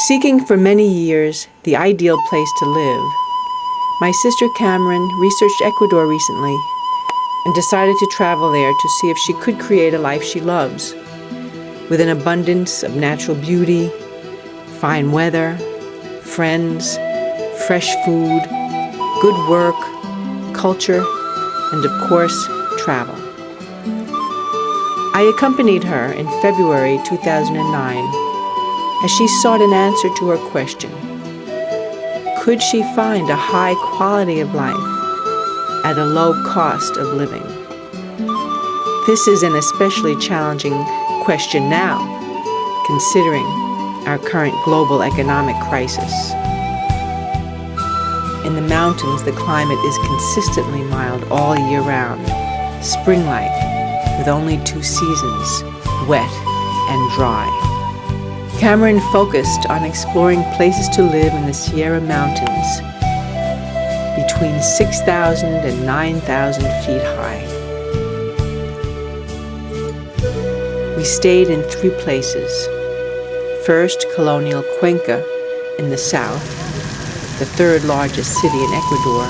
Seeking for many years the ideal place to live, my sister Cameron researched Ecuador recently and decided to travel there to see if she could create a life she loves, with an abundance of natural beauty, fine weather, friends, fresh food, good work, culture, and of course, travel. I accompanied her in February 2009 as she sought an answer to her question. Could she find a high quality of life at a low cost of living? This is an especially challenging question now, considering our current global economic crisis. In the mountains, the climate is consistently mild all year round, spring-like, with only 2 seasons, wet and dry. Cameron focused on exploring places to live in the Sierra Mountains, between 6,000 and 9,000 feet high. We stayed in 3 places. First, colonial Cuenca in the south, the 3rd largest city in Ecuador,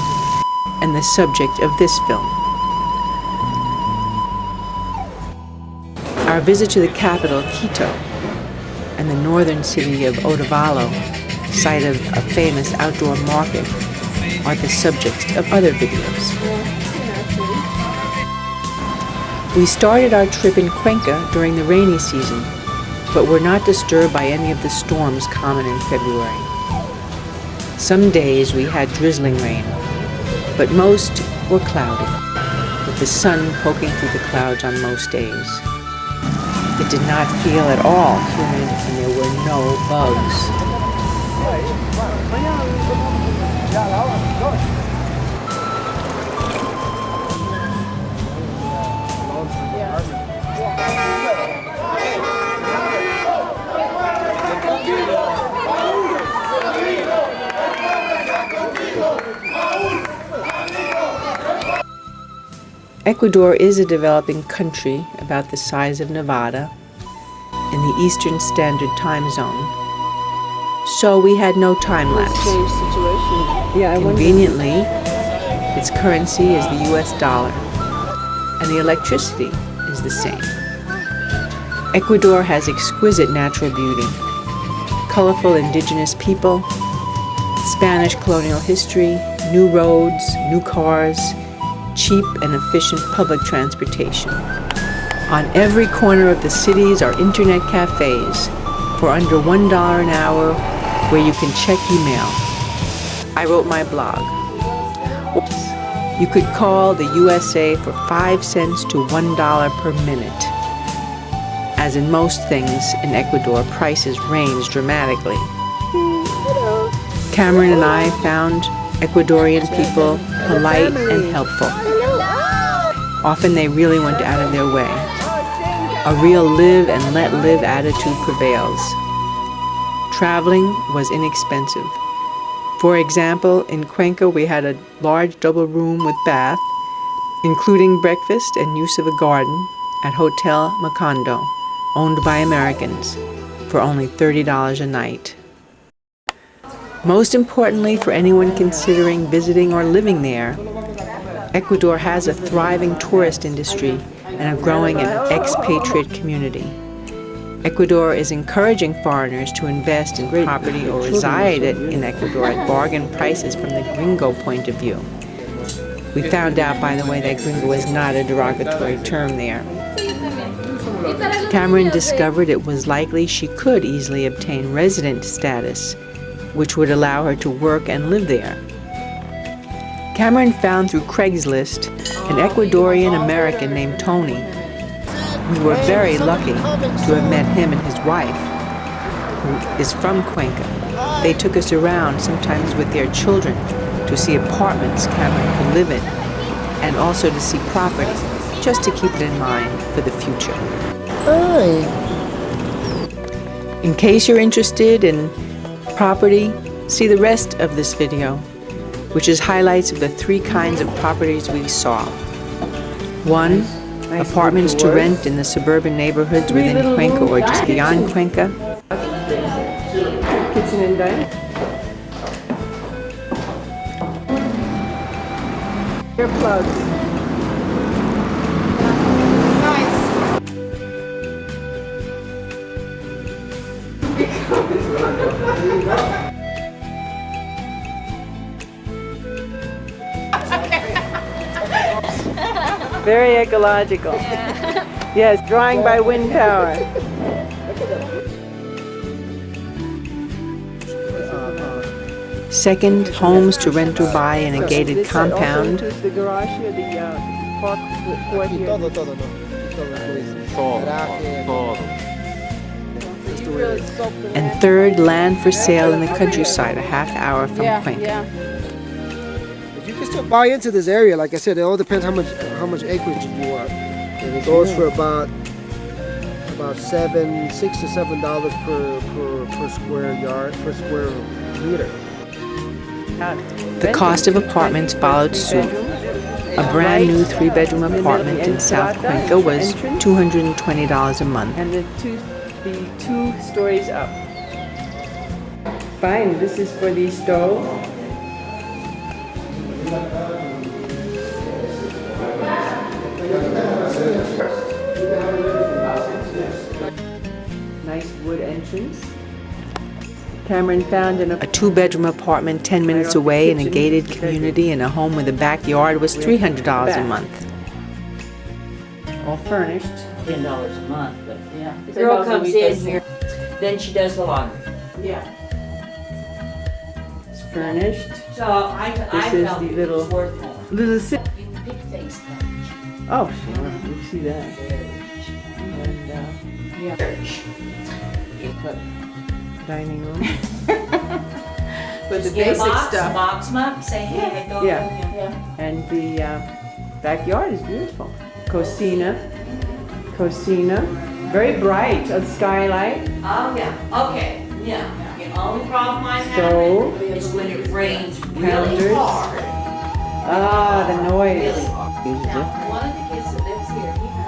and the subject of this film. Our visit to the capital, Quito, and the northern city of Otavalo, site of a famous outdoor market, are the subject of other videos. We started our trip in Cuenca during the rainy season, but were not disturbed by any of the storms common in February. Some days we had drizzling rain, but most were cloudy, with the sun poking through the clouds on most days. It did not feel at all humid, and there were no bugs. Ecuador is a developing country about the size of Nevada in the Eastern Standard Time Zone, so we had no time lapse. Conveniently, its currency is the US dollar, and the electricity is the same. Ecuador has exquisite natural beauty, colorful indigenous people, Spanish colonial history, new roads, new cars, cheap and efficient public transportation. On every corner of the cities are internet cafes for under $1 an hour where you can check email. I wrote my blog. You could call the USA for 5 cents to $1 per minute. As in most things in Ecuador, prices range dramatically. Cameron and I found Ecuadorian people polite and helpful. Often they really went out of their way. A real live and let live attitude prevails. Traveling was inexpensive. For example, in Cuenca we had a large double room with bath, including breakfast and use of a garden, at Hotel Macondo, owned by Americans, for only $30 a night. Most importantly, for anyone considering visiting or living there, Ecuador has a thriving tourist industry and a growing and expatriate community. Ecuador is encouraging foreigners to invest in property or reside in Ecuador at bargain prices from the gringo point of view. We found out, by the way, that gringo is not a derogatory term there. Cameron discovered it was likely she could easily obtain resident status, which would allow her to work and live there. Cameron found through Craigslist an Ecuadorian American named Tony. We were very lucky to have met him and his wife, who is from Cuenca. They took us around, sometimes with their children, to see apartments Cameron could live in, and also to see property, just to keep it in mind for the future. In case you're interested in property, see the rest of this video, which is highlights of the 3 kinds of properties we saw. 1, apartments to rent in the suburban neighborhoods within Cuenca or just beyond Cuenca. washing and dyeing. Earplugs. Very ecological. Yeah. Yes, drawing by wind power. Second, homes to rent or buy in a gated compound. The garage here, the park court here. And third, land for sale in the countryside, a half hour from Cuenca. You can still buy into this area. Like I said, it all depends how much acreage you want. And it goes for about $6 to $7 per square yard, per square meter. The cost of apartments followed suit. A brand new 3-bedroom apartment in South Cuenca was $220 a month. And the two stories up. Fine, this is for the stove. Nice wood entrance. Cameron found a 2-bedroom apartment 10 minutes away in a gated community in a home with a backyard was $300 a month. All furnished. $10 a month, but yeah. The girl comes in here, then she does the laundry. Yeah. It's furnished. So I This is felt the it little- was worth more. Little sit. You can pick things up. Oh, sure. You see that. And yeah. Church. You put Dining room. But the basic stuff. Box them up, say, hey, I go. Yeah. And the backyard is beautiful. Cocina. Very bright. A skylight. Oh, yeah, okay, yeah. The only problem I Stove. have is when it rains really Counters. hard. Ah, the noise. Really hard. Now, one of the kids that lives here, he has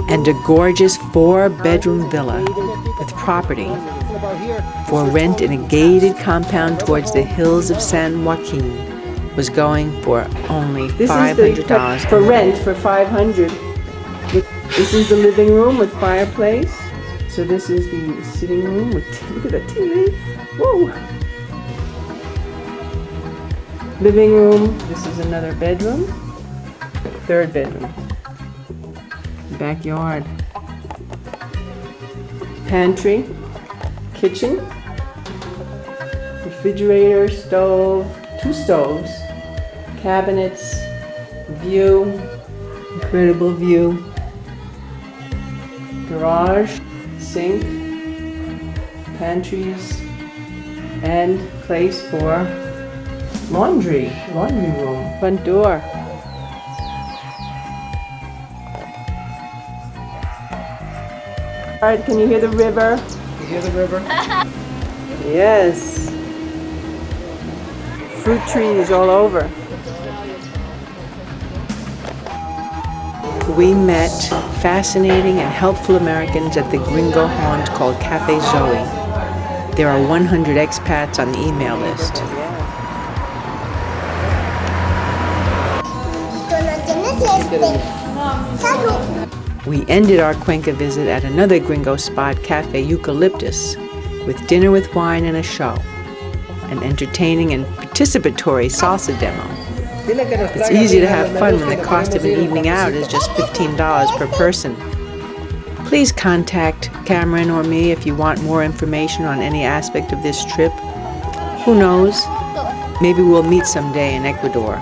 And a gorgeous 4-bedroom villa with property for rent in a gated compound towards the hills of San Joaquin was going for only $500 for rent for $500. This is the living room with fireplace. So this is the sitting room with, look at the TV. Whoa. Living room. This is another bedroom. 3rd bedroom. Backyard. Pantry. Kitchen. Refrigerator, stove, 2 stoves. Cabinets. View. Incredible view. Garage. Sink. Pantries. And place for laundry. Laundry room. Front door. All right, can you hear the river? You hear the river? Yes. Fruit trees all over. We met fascinating and helpful Americans at the gringo haunt called Cafe Zoe. There are 100 expats on the email list. We ended our Cuenca visit at another gringo spot, Cafe Eucalyptus, with dinner with wine and a show, an entertaining and participatory salsa demo. It's easy to have fun when the cost of an evening out is just $15 per person. Please contact Cameron or me if you want more information on any aspect of this trip. Who knows? Maybe we'll meet someday in Ecuador.